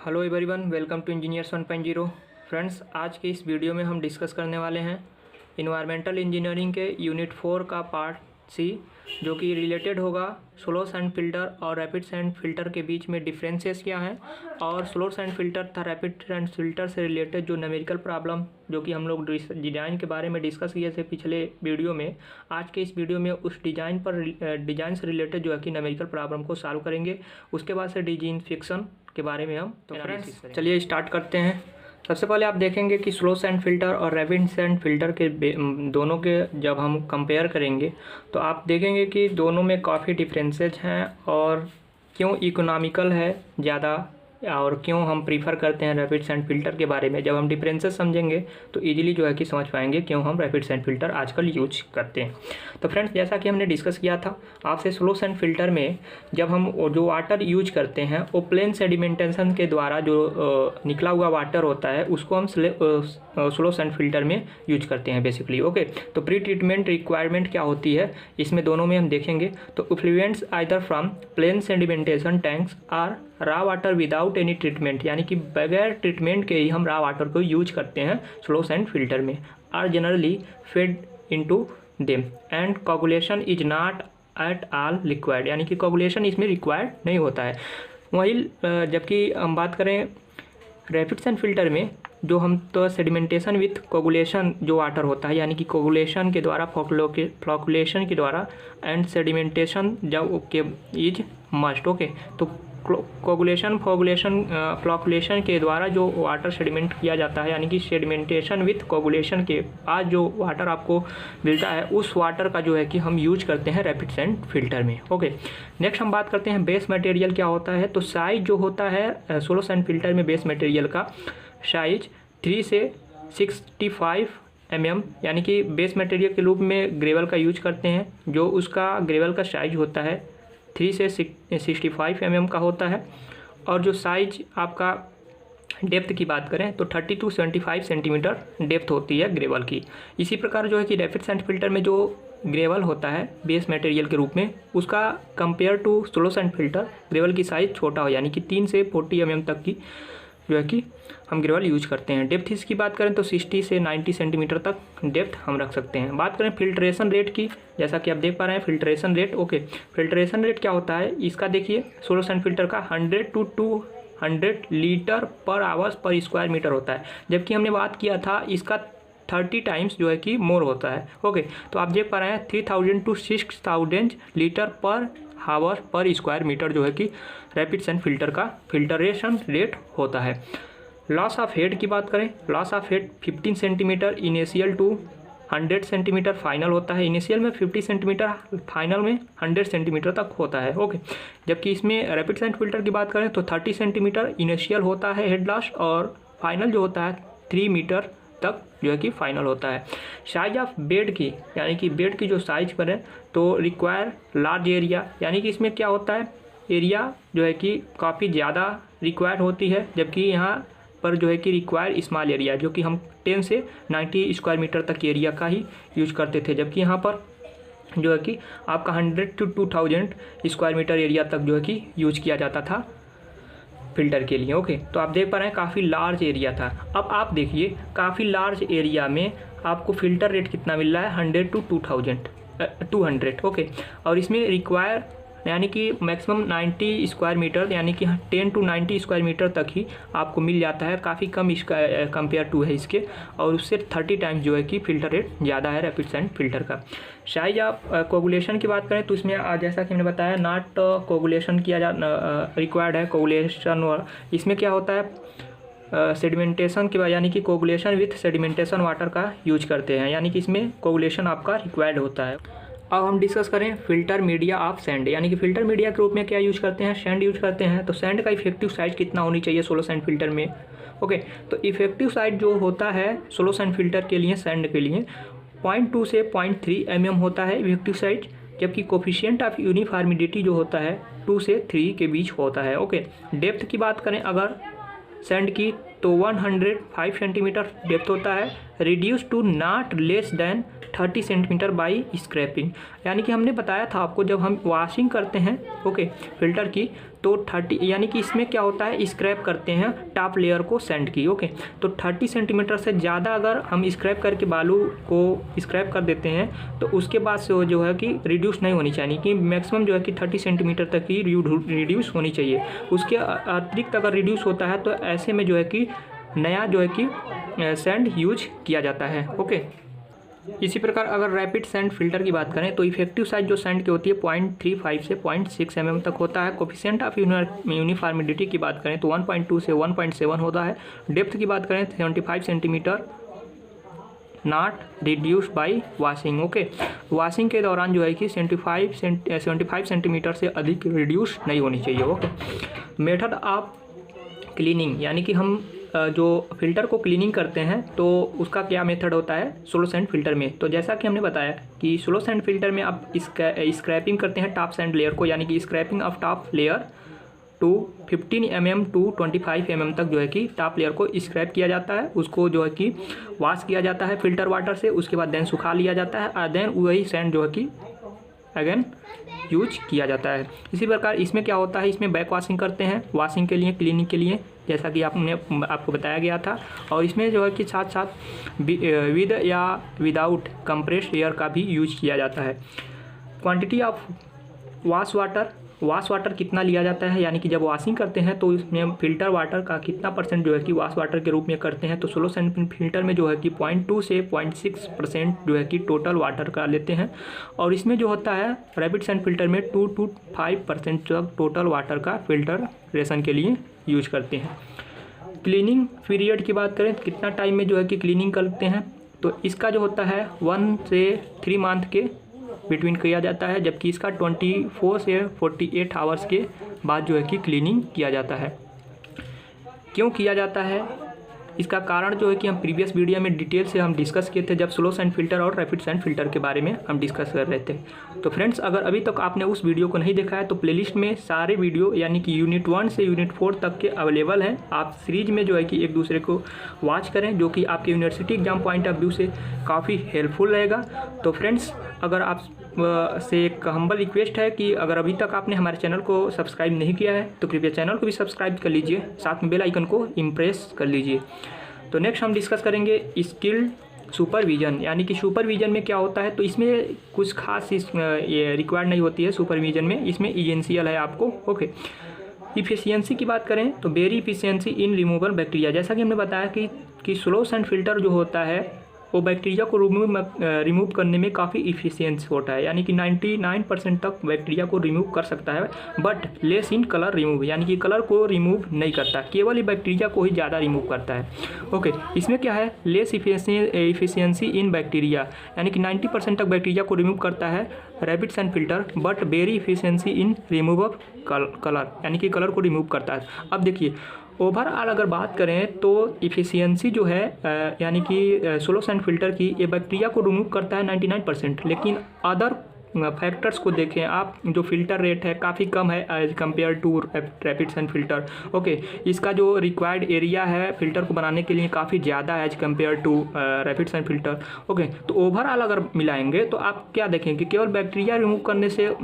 Hello everyone, welcome to engineers 1.0। Friends, आज के इस वीडियो में हम डिस्कस करने वाले हैं इन्वायरमेंटल इंजीनियरिंग के यूनिट 4 का पार्ट सी, जो कि रिलेटेड होगा स्लो सैंड फिल्टर और रैपिड सैंड फिल्टर के बीच में डिफरेंसेस क्या हैं, और स्लो सैंड फिल्टर था रैपिड सैंड फिल्टर से रिलेटेड जो न्यूमेरिकल प्रॉब्लम जो कि हम लोग डिज़ाइन के बारे में डिस्कस किए थे पिछले वीडियो में। आज के इस वीडियो में उस डिज़ाइन से रिलेटेड जो है कि न्यूमेरिकल प्रॉब्लम को सॉल्व करेंगे। उसके बाद से डिसइंफेक्शन के बारे में हम फ्रेंड्स चलिए स्टार्ट करते हैं। सबसे पहले आप देखेंगे कि स्लो सैंड फिल्टर और रैपिड सैंड फिल्टर के दोनों के जब हम कंपेयर करेंगे तो आप देखेंगे कि दोनों में काफ़ी डिफरेंसेज हैं, और क्यों इकोनॉमिकल है ज़्यादा और क्यों हम प्रीफर करते हैं रैपिड सैंड फिल्टर के बारे में। जब हम डिफरेंसेस समझेंगे तो इजीली जो है कि समझ पाएंगे क्यों हम रैपिड सैंड फिल्टर आजकल यूज करते हैं। तो फ्रेंड्स, जैसा कि हमने डिस्कस किया था आपसे, स्लो सैंड फिल्टर में जब हम जो वाटर यूज करते हैं वो प्लेन सेडिमेंटेशन के द्वारा जो निकला हुआ वाटर होता है उसको हम स्लो सैंड फिल्टर में यूज करते हैं बेसिकली। ओके, तो प्री ट्रीटमेंट रिक्वायरमेंट क्या होती है इसमें दोनों में हम देखेंगे। तो effluents either from plain sedimentation tanks are raw water without any treatment, यानी कि बगैर ट्रीटमेंट के ही हम रॉ वाटर को यूज करते हैं स्लो सैंड फिल्टर में, are generally fed into them and coagulation is not at all required, यानी कि कोगुलेशन इसमें रिक्वायर्ड नहीं होता है। वहीं जबकि हम बात करें रैपिड सैंड फिल्टर में, जो हम तो सेडिमेंटेशन विथ कोगुलेशन जो वाटर होता है, यानी कि कोगुलेशन के द्वारा फ्लोकुलेशन के द्वारा एंड सेडिमेंटेशन जब के इज मस्ट। ओके, तो कोगुलेशन फ्लोकुलेशन के द्वारा जो वाटर सेडिमेंट किया जाता है, यानी कि सेडिमेंटेशन विथ कोगुलेशन के बाद जो वाटर आपको मिलता है उस वाटर का जो है कि हम यूज करते हैं रैपिड सैंड फिल्टर में। ओके, नेक्स्ट हम बात करते हैं बेस मटेरियल क्या होता है। तो साइज जो होता है स्लो सैंड फिल्टर में बेस मटेरियल का साइज 3 से 65 mm, यानी कि बेस मटेरियल के रूप में ग्रेवल का यूज करते हैं। जो उसका ग्रेवल का साइज होता है 3 से 65 mm का होता है, और जो साइज आपका डेप्थ की बात करें तो 30 to 75 सेंटीमीटर डेप्थ होती है ग्रेवल की। इसी प्रकार जो है कि रैपिड सैंड फिल्टर में जो ग्रेवल होता है बेस मटेरियल के रूप में, उसका compare to slow sand filter gravel की साइज़ छोटा हो, यानी कि 3 से 40 mm तक की जो है कि हम ग्रेवल यूज करते हैं। डेप्थ इसकी बात करें तो 60 से 90 सेंटीमीटर तक डेप्थ हम रख सकते हैं। बात करें फिल्ट्रेशन रेट की, जैसा कि आप देख पा रहे हैं filtration rate. Okay, filtration rate क्या होता है इसका देखिए, स्लो सैंड फिल्टर का 100 to 200 लीटर पर आवर्स पर स्क्वायर मीटर होता है, जबकि हमने बात किया था इसका 30 टाइम्स जो है कि मोर होता है। ओके, तो आप देख पा रहे हैं 3000 to 6000 लीटर पर हावर पर स्क्वायर मीटर जो है कि रैपिड सैंड फिल्टर का फिल्टरेशन रेट होता है। लॉस ऑफ हेड की बात करें, loss of head 15 centimetre initial to 100 centimetre final होता है। इनिशियल में 50 सेंटीमीटर, फाइनल में 100 सेंटीमीटर तक होता है। ओके, जबकि इसमें रैपिड सैंड फिल्टर की बात करें तो 30 सेंटीमीटर इनिशियल होता है हेड लॉस, और फाइनल जो होता है 3 मीटर तक जो है कि फाइनल होता है। साइज ऑफ बेड की, यानी कि बेड की जो साइज करें तो रिक्वायर लार्ज एरिया, यानी कि इसमें क्या होता है एरिया जो है कि काफ़ी ज़्यादा रिक्वायर होती है, जबकि यहाँ पर जो है कि रिक्वायर स्मॉल एरिया, जो कि हम 10 से 90 स्क्वायर मीटर तक एरिया का ही यूज करते थे, जबकि यहाँ पर जो है कि आपका 100 to 2000 स्क्वायर मीटर एरिया तक जो है कि यूज किया जाता था फिल्टर के लिए। ओके, तो आप देख पा रहे हैं काफ़ी लार्ज एरिया था। अब आप देखिए काफ़ी लार्ज एरिया में आपको फिल्टर रेट कितना मिल रहा है, 100 to 200। ओके, और इसमें रिक्वायर यानी कि मैक्सिमम 90 स्क्वायर मीटर, यानी कि 10 to 90 स्क्वायर मीटर तक ही आपको मिल जाता है, काफ़ी कम इसका कंपेयर टू है इसके, और उससे 30 टाइम्स जो है कि फिल्टर रेट ज़्यादा है रैपिड सैंड फिल्टर का। साइज ऑफ कोगुलेशन की बात करें तो इसमें जैसा कि मैंने बताया नॉट कोगुलेशन किया रिक्वायर्ड है कोगुलेशन। इसमें क्या होता है सेडिमेंटेशन के बाद, यानी कि कोगुलेशन विथ सेडिमेंटेशन वाटर का यूज करते हैं, यानी कि इसमें कोगुलेशन आपका रिक्वायर्ड होता है। अब हम डिस्कस करें फिल्टर मीडिया ऑफ सैंड, यानी कि फिल्टर मीडिया के रूप में क्या यूज करते हैं, सैंड यूज करते हैं। तो सैंड का इफेक्टिव साइज कितना होनी चाहिए स्लो सैंड फिल्टर में। ओके, तो इफेक्टिव साइज जो होता है स्लो सैंड फिल्टर के लिए, सैंड के लिए 0.2 से 0.3 mm होता है इफेक्टिव साइज, जबकि कोफिशिएंट ऑफ यूनिफॉर्मिडिटी जो होता है 2 से 3 के बीच होता है। ओके, डेप्थ की बात करें अगर सैंड की तो 105 सेंटीमीटर डेप्थ होता है, reduce to not less than 30 centimetre by scraping, यानी कि हमने बताया था आपको जब हम वॉशिंग करते हैं ओके फिल्टर की तो 30 यानी कि इसमें क्या होता है, स्क्रैप करते हैं टॉप लेयर को सैंड की। ओके, तो 30 सेंटीमीटर से ज़्यादा अगर हम स्क्रैप करके बालू को स्क्रैप कर देते हैं तो उसके बाद से जो है कि रिड्यूस नहीं होनी चाहिए, कि मैक्सिमम जो है कि 30 सेंटीमीटर तक ही रिड्यूस होनी चाहिए। उसके अतिरिक्त अगर रिड्यूस होता है तो ऐसे में जो है कि नया जो है कि सैंड यूज किया जाता है। ओके, इसी प्रकार अगर रैपिड सैंड फिल्टर की बात करें तो इफेक्टिव साइज जो सैंड की होती है 0.35 से 0.6 mm तक होता है। कोफिशिएंट ऑफ यूनिफॉर्मिडिटी की बात करें तो 1.2 से 1.7 होता है। डेप्थ की बात करें 75 centimetre, not reduce by washing. Okay, washing के दौरान जो है कि 75 सेंटीमीटर से अधिक रिड्यूस नहीं होनी चाहिए। ओके, मेथड ऑफ क्लीनिंग यानी कि हम जो फ़िल्टर को क्लीनिंग करते हैं तो उसका क्या मेथड होता है सोलो सैंड फिल्टर में। तो जैसा कि हमने बताया कि सोलो सैंड फिल्टर में आप स्क्रैपिंग करते हैं टॉप सैंड लेयर को, यानी कि scraping of top layer to 15 mm to 25 mm तक जो है कि टॉप लेयर को स्क्रैप किया जाता है। उसको जो है कि वॉश किया जाता है फिल्टर वाटर से, उसके बाद देन सुखा लिया जाता है और देन वही सैंड जो है कि अगेन यूज किया जाता है। इसी प्रकार इसमें क्या होता है, इसमें बैक वॉशिंग करते हैं वॉशिंग के लिए, क्लीनिंग के लिए, जैसा कि आपको बताया गया था। और इसमें जो है कि साथ साथ विद या विदाउट कंप्रेस्ड एयर का भी यूज किया जाता है। क्वांटिटी ऑफ वॉश वाटर कितना लिया जाता है, यानी कि जब वॉशिंग करते हैं तो इसमें फ़िल्टर वाटर का कितना परसेंट जो है कि वॉश वाटर के रूप में करते हैं। तो सोलो सैंड फिल्टर में जो है कि 0.2 से 0.6% जो है कि टोटल वाटर का लेते हैं। और इसमें जो होता है रैपिड सैंड फिल्टर में 2 to 5% तक टोटल वाटर का फिल्टरेशन के लिए यूज करते हैं। क्लीनिंग पीरियड की बात करें कितना टाइम में जो है कि क्लीनिंग करते हैं, तो इसका जो होता है 1 से 3 मंथ के बिटवीन किया जाता है, जबकि इसका 24 से 48 आवर्स के बाद जो है कि क्लीनिंग किया जाता है। क्यों किया जाता है, इसका कारण जो है कि हम प्रीवियस वीडियो में डिटेल से हम डिस्कस किए थे जब स्लो सैंड फिल्टर और रैपिड सैंड फिल्टर के बारे में हम डिस्कस कर रहे थे। तो फ्रेंड्स, अगर अभी तक आपने उस वीडियो को नहीं देखा है तो प्लेलिस्ट में सारे वीडियो यानी कि यूनिट 1 से यूनिट 4 तक के अवेलेबल हैं। आप सीरीज में जो है कि एक दूसरे को वॉच करें, जो कि आपके university exam point of view से काफ़ी हेल्पफुल रहेगा। तो फ्रेंड्स, अगर आप से एक हम्बल रिक्वेस्ट है कि अगर अभी तक आपने हमारे चैनल को सब्सक्राइब नहीं किया है तो कृपया चैनल को भी सब्सक्राइब कर लीजिए, साथ में बेल आइकन को इम्प्रेस कर लीजिए। तो नेक्स्ट हम डिस्कस करेंगे स्किल्ड सुपरविजन, यानी कि सुपरविजन में क्या होता है। तो इसमें कुछ खास ये रिक्वायर्ड नहीं होती है सुपरविजन में, इसमें एसेंशियल है आपको। ओके, इफिशियंसी की बात करें तो very efficiency in removal bacteria, जैसा कि हमने बताया कि स्लो सैंड फिल्टर जो होता है वो बैक्टीरिया को रिमूव करने में काफ़ी इफिशियंस होता है, यानी कि 99% तक बैक्टीरिया को रिमूव कर सकता है, but less in colour remove, यानी कि कलर को रिमूव नहीं करता, केवल बैक्टीरिया को ही ज़्यादा रिमूव करता है। ओके, इसमें क्या है, लेस इफिशियंसी इन बैक्टीरिया, यानी कि 90% तक बैक्टीरिया को रिमूव करता है rapid sand filter, but very efficiency in remove of colour, यानी कि कलर को रिमूव करता है। अब देखिए ओवरऑल अगर बात करें तो इफ़िशियंसी जो है यानी कि सोलो सैंड फिल्टर की, ये बैक्टीरिया को रिमूव करता है 99%, लेकिन अदर फैक्टर्स को देखें आप, जो फिल्टर रेट है काफ़ी कम है as compare to rapid sand filter. Okay, इसका जो रिक्वायर्ड एरिया है फिल्टर को बनाने के लिए काफ़ी ज़्यादा है as compare to rapid sand filter. Okay, तो ओवरऑल अगर मिलाएंगे तो आप क्या देखेंगे, केवल बैक्टीरिया रिमूव करने से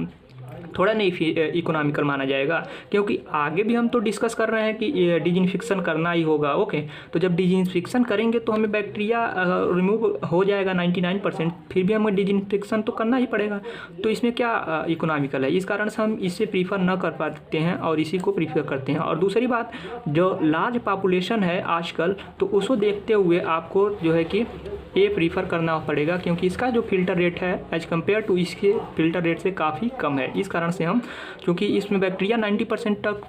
थोड़ा नहीं इकोनॉमिकल माना जाएगा, क्योंकि आगे भी हम तो डिस्कस कर रहे हैं कि डिजिन्फेक्शन करना ही होगा। ओके, तो जब डिजिन्फेक्शन करेंगे तो हमें बैक्टीरिया रिमूव हो जाएगा 99%, फिर भी हमें डिजिन्फेक्शन तो करना ही पड़ेगा। तो इसमें क्या इकोनॉमिकल है, इस कारण से हम इसे प्रीफर न कर पाते हैं और इसी को प्रीफर करते हैं। और दूसरी बात, जो लार्ज पॉपुलेशन है आजकल, तो उसको देखते हुए आपको जो है कि ये प्रीफर करना पड़ेगा, क्योंकि इसका जो फिल्टर रेट है एज कम्पेयर टू इसके फिल्टर रेट से काफ़ी कम है। इस कारण से हम, क्योंकि इसमें बैक्टीरिया 90% तक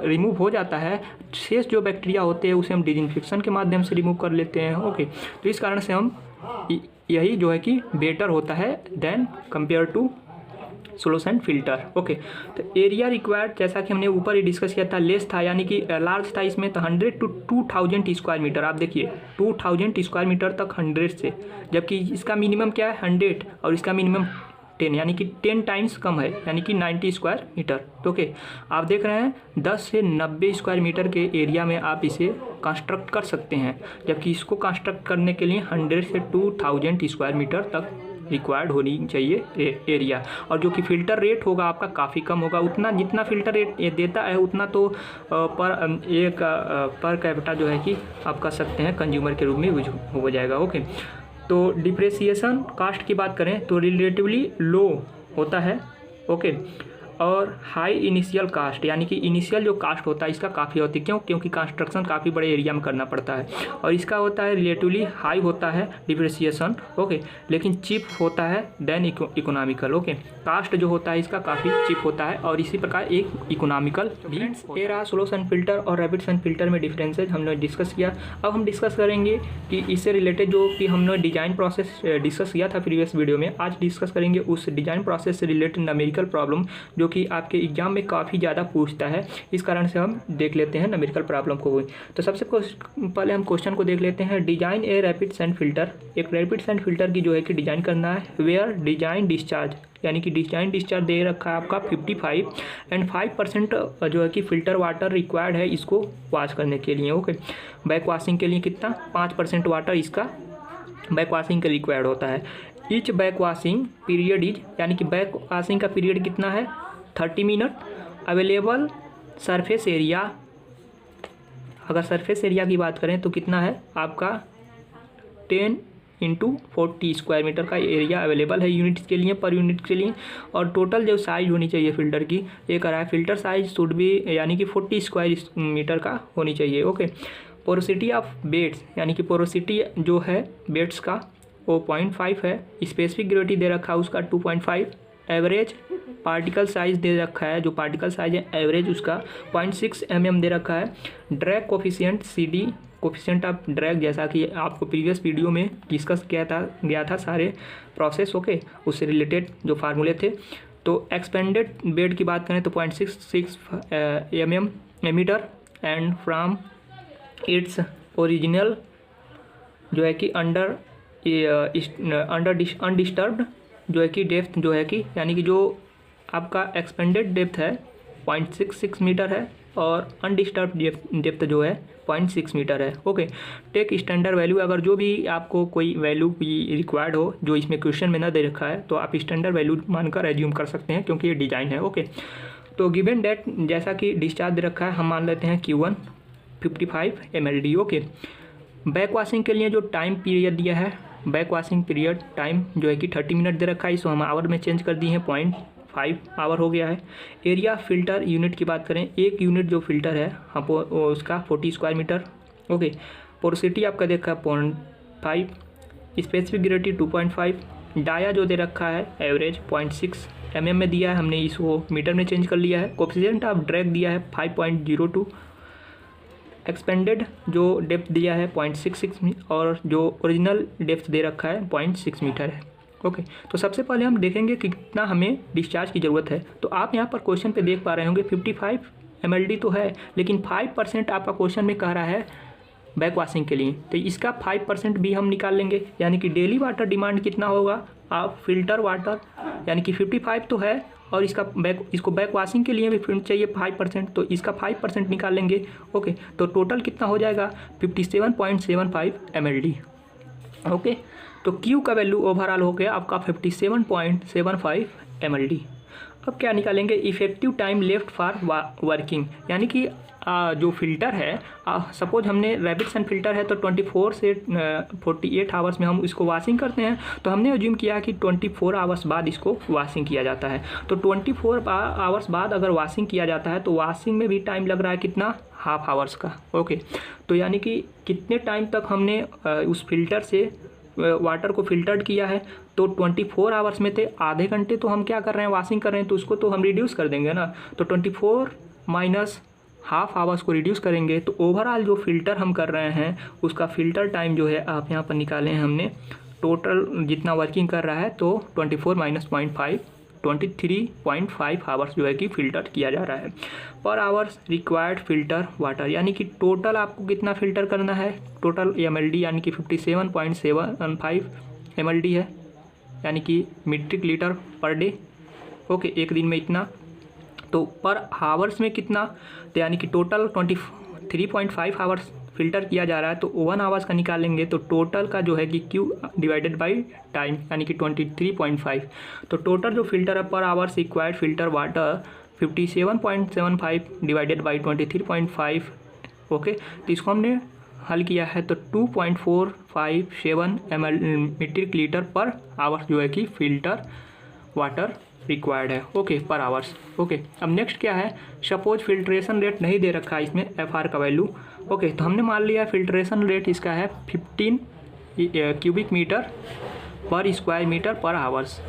रिमूव हो जाता है, शेष जो बैक्टीरिया होते हैं उसे हम डिजिन्फेक्शन के माध्यम से रिमूव कर लेते हैं। ओके, तो इस कारण से हम यही जो है कि बेटर होता है than compare to solo sand filter. Okay, तो एरिया रिक्वायर्ड जैसा कि हमने ऊपर ही डिस्कस किया था, लेस था यानी कि लार्ज था, इसमें तो 100 to 2000 स्क्वायर मीटर। आप देखिए 2000 स्क्वायर मीटर तक 100 से, जबकि इसका मिनिमम क्या है 100 और इसका मिनिमम 10, यानी कि 10 टाइम्स कम है, यानी कि 90 स्क्वायर मीटर। तो ओके, आप देख रहे हैं 10 से 90 स्क्वायर मीटर के एरिया में आप इसे कंस्ट्रक्ट कर सकते हैं, जबकि इसको कंस्ट्रक्ट करने के लिए 100 से 2000 स्क्वायर मीटर तक रिक्वायर्ड होनी चाहिए एरिया, और जो कि फ़िल्टर रेट होगा आपका काफ़ी कम होगा। उतना जितना फ़िल्टर रेट ये देता है उतना तो पर कैपिटा जो है कि आप कर सकते हैं कंज्यूमर के रूप में यूज हो जाएगा। ओके, तो डिप्रेसिएशन कास्ट की बात करें तो रिलेटिवली लो होता है। ओके, और हाई इनिशियल कास्ट, यानी कि इनिशियल जो कास्ट होता है इसका काफ़ी होती है। क्यों? क्योंकि कंस्ट्रक्शन काफ़ी बड़े एरिया में करना पड़ता है, और इसका होता है रिलेटिवली हाई होता है डिप्रिसिएशन। ओके, लेकिन चीप होता है देन इकोनॉमिकल। ओके, कास्ट जो होता है इसका काफ़ी चीप होता है, और इसी प्रकार एक इकोनॉमिकल भी। ये रहा स्लो सन फिल्टर और रैपिड सन फिल्टर में डिफरेंसेज हमने डिस्कस किया। अब हम डिस्कस करेंगे कि इससे रिलेटेड जो कि हमने डिज़ाइन प्रोसेस डिस्कस किया था प्रीवियस वीडियो में, आज डिस्कस करेंगे उस डिज़ाइन प्रोसेस से रिलेटेड न्यूमेरिकल प्रॉब्लम जो कि आपके एग्जाम में काफ़ी ज़्यादा पूछता है। इस कारण से हम देख लेते हैं न्यूमेरिकल प्रॉब्लम को। तो सबसे पहले हम क्वेश्चन को देख लेते हैं। Design a rapid sand filter, एक रैपिड सेंड फिल्टर की जो है कि डिजाइन करना है। वेयर डिजाइन डिस्चार्ज, यानी कि डिजाइन डिस्चार्ज दे रखा है आपका 55 एंड 5% जो है कि फ़िल्टर वाटर रिक्वायर्ड है इसको वॉश करने के लिए। ओके, बैक वॉशिंग के लिए कितना 5% वाटर इसका बैक वॉशिंग का रिक्वायर्ड होता है। Each back washing period is, यानी कि बैक वॉशिंग का पीरियड कितना है 30 मिनट। अवेलेबल सरफेस एरिया, अगर सरफेस एरिया की बात करें तो कितना है आपका 10 × 40 स्क्वायर मीटर का एरिया अवेलेबल है यूनिट्स के लिए, पर यूनिट के लिए। और टोटल जो साइज होनी चाहिए फ़िल्टर की ये करा है, फ़िल्टर साइज शुड भी यानी कि 40 स्क्वायर मीटर का होनी चाहिए। ओके, पोरोसिटी ऑफ बेड्स, यानी कि पोरोसिटी जो है बेड्स का वो 0.5 है। स्पेसिफिक ग्रेविटी दे रखा है उसका 2.5। एवरेज पार्टिकल साइज दे रखा है, जो पार्टिकल साइज है एवरेज उसका 0.6 mm दे रखा है। Drag coefficient CD, coefficient of drag, जैसा कि आपको प्रीवियस वीडियो में डिस्कस गया था सारे प्रोसेस। ओके, उससे रिलेटेड जो फार्मूले थे। तो एक्सपेंडेड बेड की बात करें तो 0.66 mm and from its original जो है कि अनडिस्टर्ब्ड जो है कि डेप्थ जो है कि, यानी कि जो आपका एक्सपेंडेड डेप्थ है 0.66 मीटर है और अनडिस्टर्ब डेप्थ जो है 0.6 मीटर है। ओके, टेक स्टैंडर्ड वैल्यू, अगर जो भी आपको कोई वैल्यू रिक्वायर्ड हो जो इसमें क्वेश्चन में ना दे रखा है तो आप स्टैंडर्ड वैल्यू मानकर एज्यूम कर सकते हैं क्योंकि ये डिज़ाइन है। ओके, तो गिवन डेट जैसा कि डिस्चार्ज दे रखा है हम मान लेते हैं Q1 55 mld। Okay, back washing के लिए जो टाइम पीरियड दिया है, बैक वॉशिंग पीरियड टाइम जो है कि 30 मिनट दे रखा है, इसको हम आवर में चेंज कर दिए हैं 0.5 आवर हो गया है। एरिया फिल्टर यूनिट की बात करें, एक यूनिट जो फिल्टर है हम उसका 40 स्क्वायर मीटर। ओके, पोरोसिटी आपका देखा है 0.5, स्पेसिफिक ग्रेविटी 2.5, डाया जो दे रखा है एवरेज 0.6 mm में दिया है, हमने इसको मीटर में चेंज कर लिया है। कोफिशिएंट ऑफ ड्रैग दिया है 5.02, एक्सपेंडेड जो डेप्थ दिया है 0.66 और जो ओरिजिनल डेप्थ दे रखा है 0.6 मीटर है। ओके, तो सबसे पहले हम देखेंगे कि कितना हमें डिस्चार्ज की ज़रूरत है। तो आप यहाँ पर क्वेश्चन पे देख पा रहे होंगे 55 mld तो है, लेकिन 5% आपका क्वेश्चन में कह रहा है बैक वॉशिंग के लिए, तो इसका 5% भी हम निकाल लेंगे। यानी कि डेली वाटर डिमांड कितना होगा, आप फिल्टर वाटर यानी कि 55 तो है और इसको बैक वॉशिंग के लिए भी चाहिए 5%, तो इसका 5% निकाल लेंगे। ओके, तो टोटल कितना हो जाएगा 57.75 mld। ओके, तो Q का वैल्यू ओवरऑल हो गया आपका 57.75 mld। अब क्या निकालेंगे, effective time left for working, यानी कि जो फ़िल्टर है सपोज हमने रैपिड सन फिल्टर है तो 24 से 48 आवर्स में हम इसको वॉशिंग करते हैं, तो हमने अज्यूम किया कि 24 आवर्स बाद इसको वॉशिंग किया जाता है। तो 24 आवर्स बाद अगर वॉशिंग किया जाता है तो वॉशिंग में भी टाइम लग रहा है कितना, हाफ आवर्स का। ओके, तो यानी कि कितने टाइम तक हमने उस फिल्टर से वाटर को फ़िल्टर्ड किया है, तो 24 आवर्स में थे, आधे घंटे तो हम क्या कर रहे हैं वॉशिंग कर रहे हैं, तो उसको तो हम रिड्यूस कर देंगे ना। तो 24 माइनस हाफ आवर्स को रिड्यूस करेंगे तो ओवरऑल जो फ़िल्टर हम कर रहे हैं उसका फ़िल्टर टाइम जो है आप यहाँ पर निकाले हैं हमने, टोटल जितना वर्किंग कर रहा है तो 24 माइनस 0.5 23.5 आवर्स जो है कि फ़िल्टर किया जा रहा है। पर आवर्स रिक्वायर्ड फ़िल्टर वाटर, यानी कि टोटल आपको कितना फ़िल्टर करना है, टोटल mld यानी कि 57.75 mld है, यानी कि metric litre per day. Okay, एक दिन में इतना, तो पर आवर्स में कितना, तो यानी कि टोटल 23.5 आवर्स फ़िल्टर किया जा रहा है तो 1 आवर्स का निकालेंगे तो टोटल का जो है कि Q डिवाइडेड बाई टाइम यानी कि 23.5। तो टोटल जो फ़िल्टर है पर hours required filter water 57.75 divided by 23.5। Okay, तो इसको हमने हल किया है तो 2.457 मीट्रिक लीटर पर आवर्स जो है कि फ़िल्टर वाटर रिक्वायर्ड है। ओके, पर आवर्स। ओके, अब नेक्स्ट क्या है, सपोज फिल्ट्रेशन रेट नहीं दे रखा है इसमें FR का वैल्यू। ओके, तो हमने मान लिया फिल्ट्रेशन रेट इसका है 15 क्यूबिक मीटर पर स्क्वायर मीटर पर आवर्स,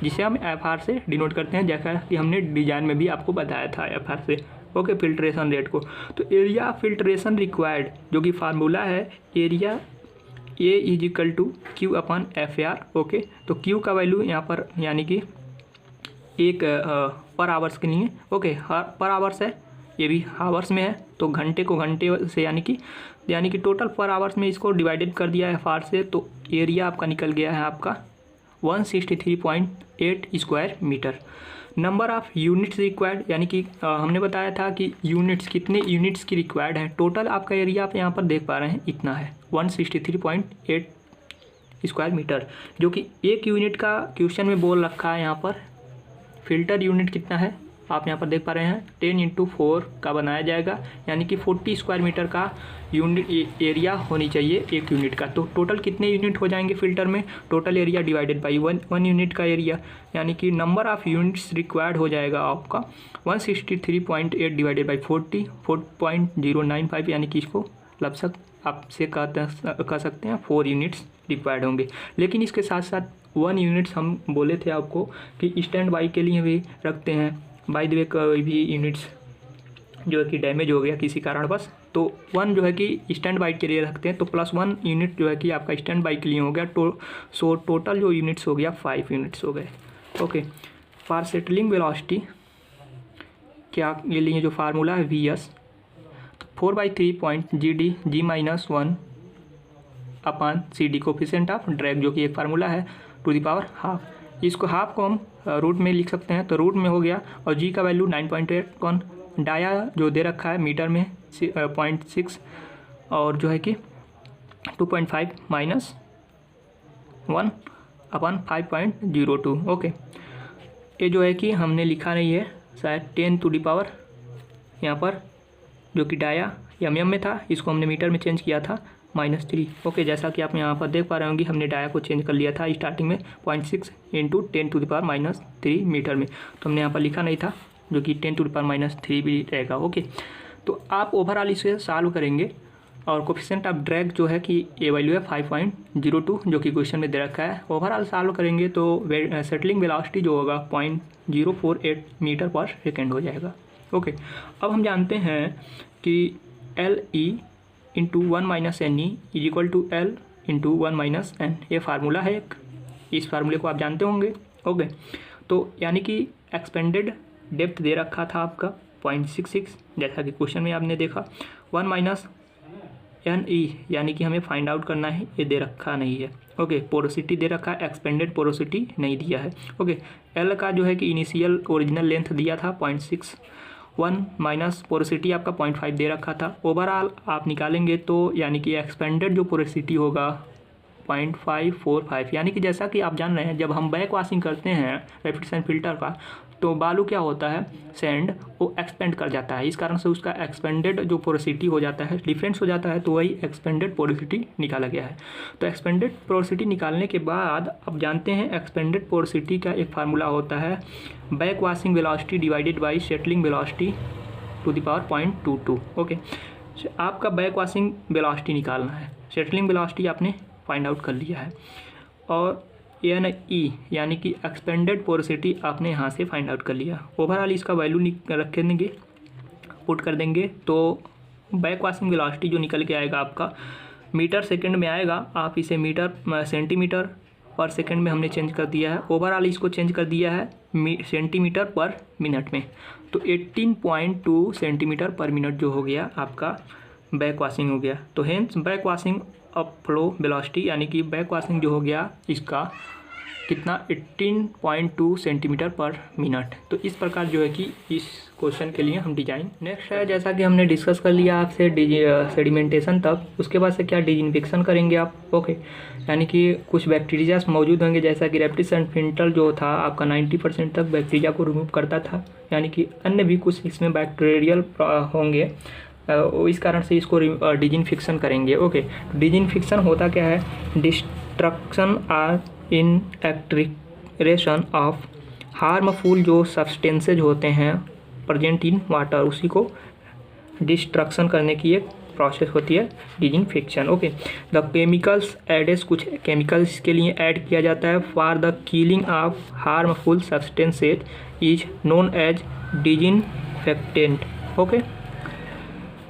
जिसे हम FR से डिनोट करते हैं, जैसा कि हमने डिज़ाइन में भी आपको बताया था FR से। ओके, फिल्ट्रेशन रेट को। तो एरिया फिल्ट्रेशन रिक्वायर्ड जो कि फार्मूला है area A is equal to Q upon FR। Okay, तो Q का वैल्यू यहाँ पर यानी कि एक पर आवर्स के लिए। ओके, पर आवर्स है, ये भी आवर्स में है तो घंटे को घंटे से यानी कि टोटल पर आवर्स में इसको डिवाइडेड कर दिया है FR से, तो एरिया आपका निकल गया है आपका 163.8 square metre. Number of units required यानी कि हमने बताया था कि यूनिट्स कितने यूनिट्स की रिक्वायर्ड है। टोटल आपका एरिया आप यहाँ पर देख पा रहे हैं इतना है 163.8 स्क्वायर मीटर, जो कि एक यूनिट का क्वेश्चन में बोल रखा है। यहाँ पर फ़िल्टर यूनिट कितना है आप यहाँ पर देख पा रहे हैं 10×4 का बनाया जाएगा, यानी कि 40 स्क्वायर मीटर का यूनिट एरिया होनी चाहिए एक यूनिट का। तो टोटल कितने यूनिट हो जाएंगे फ़िल्टर में, total area divided by one unit का एरिया, यानी कि नंबर ऑफ़ यूनिट्स रिक्वायर्ड हो जाएगा आपका 163.8 डिवाइडेड बाई 4.095, यानी कि इसको लपसक आपसे कह सकते हैं 4 यूनिट्स रिक्वायर्ड होंगे। लेकिन इसके साथ साथ 1 यूनिट्स हम बोले थे आपको कि स्टैंड बाई के लिए भी रखते हैं। बाय द वे कोई भी यूनिट्स जो है कि डैमेज हो गया किसी कारणवश तो 1 जो है कि स्टैंड बाई के लिए रखते हैं, तो +1 यूनिट जो है कि आपका स्टैंड बाई के लिए हो गया। सो टोटल जो यूनिट्स हो गया 5 यूनिट्स हो गए। ओके, फॉर सेटलिंग वेलोसिटी क्या ये लिए जो फार्मूला है VS, तो 4/3 G-1 upon CD coefficient of drag, जो कि एक फार्मूला है टू द पावर हाफ। इसको हाफ को हम रूट में लिख सकते हैं, तो रूट में हो गया। और G का वैल्यू 9.8 कौन डाया जो दे रखा है मीटर में 0.6 और जो है कि 2.5 -1 अपॉन 5.02। ओके, ये जो है कि हमने लिखा नहीं है शायद 10 टू द पावर यहाँ पर जो कि डाया mm में था, इसको हमने मीटर में चेंज किया था -3। ओके, जैसा कि आप यहाँ पर देख पा रहे होंगे हमने डाया को चेंज कर लिया था स्टार्टिंग में 0.6 × 10 टू द पावर -3 मीटर में, तो हमने यहाँ पर लिखा नहीं था जो कि 10 टू द पावर -3 भी रहेगा। ओके, तो आप ओवरऑल इसे सॉल्व करेंगे और कोफिशिएंट ऑफ ड्रैग जो है कि ये वैल्यू है 5.02 जो कि क्वेश्चन में दे रखा है। ओवरऑल सॉल्व करेंगे तो सेटलिंग वेलोसिटी जो होगा 0.048 मीटर पर सेकेंड हो जाएगा। ओके, अब हम जानते हैं कि LE × 1 - NE is equal to L × 1 - N, ये फार्मूला है एक, इस फार्मूले को आप जानते होंगे। ओके, तो यानी कि एक्सपेंडेड डेप्थ दे रखा था आपका 0.66 जैसा कि क्वेश्चन में आपने देखा। 1 - NE यानी कि हमें फाइंड आउट करना है, ये दे रखा नहीं है। ओके, पोरोसिटी दे रखा है, एक्सपेंडेड पोरोसिटी नहीं दिया है। ओके, L का जो है कि इनिशियल ओरिजिनल लेंथ दिया था 0.61 माइनस पोरोसिटी आपका 0.5 दे रखा था। ओवरऑल आप निकालेंगे तो यानी कि एक्सपेंडेड जो पोरोसिटी होगा 0.545, यानी कि जैसा कि आप जान रहे हैं जब हम बैक वॉशिंग करते हैं रेफ्रिजरेशन फिल्टर का तो बालू क्या होता है, सैंड, वो एक्सपेंड कर जाता है, इस कारण से उसका एक्सपेंडेड जो पोरोसिटी हो जाता है डिफरेंस हो जाता है, तो वही एक्सपेंडेड पोरोसिटी निकाला गया है। तो एक्सपेंडेड पोरोसिटी निकालने के बाद आप जानते हैं एक्सपेंडेड पोरोसिटी का एक फार्मूला होता है back washing velocity divided by settling velocity to the power 0.22। Okay, आपका बैक वॉशिंग वेलोसिटी निकालना है, सेटलिंग वेलोसिटी आपने फाइंड आउट कर लिया है और NE यानी कि एक्सपेंडेड पोरोसिटी आपने यहाँ से फाइंड आउट कर लिया। ओवरऑल इसका वैल्यू रख देंगे, पुट कर देंगे, तो बैक वॉशिंग वेलोसिटी जो निकल के आएगा आपका मीटर सेकंड में आएगा। आप इसे मीटर सेंटीमीटर पर सेकंड में हमने चेंज कर दिया है, ओवरऑल इसको चेंज कर दिया है सेंटीमीटर पर मिनट में, तो 18.2 सेंटीमीटर पर मिनट जो हो गया आपका बैक वॉशिंग हो गया। तो hence back washing of flow velocity यानी कि बैक वॉशिंग जो हो गया इसका कितना 18.2 सेंटीमीटर पर मिनट। तो इस प्रकार जो है कि इस क्वेश्चन के लिए हम डिजाइन। नेक्स्ट है, जैसा कि हमने डिस्कस कर लिया आपसे सेडिमेंटेशन तक, उसके बाद से क्या डिजिनफेक्शन करेंगे आप। ओके, यानी कि कुछ बैक्टीरिया मौजूद होंगे, जैसा कि रेप्टिस एंड फिंटल जो था आपका 90% तक बैक्टीरिया को रिमूव करता था, यानी कि अन्य भी कुछ इसमें बैक्टीरियल होंगे, इस कारण से इसको डिजिनफेक्शन करेंगे। ओके, डिजिनफेक्शन होता क्या है, destruction or in extraction of harmful जो सब्सटेंसेज होते हैं प्रेजेंट इन वाटर, उसी को डिस्ट्रक्शन करने की एक प्रोसेस होती है disinfection. Okay, the chemicals added, कुछ केमिकल्स के लिए ऐड किया जाता है for the killing of harmful substances is known as disinfectant. Okay,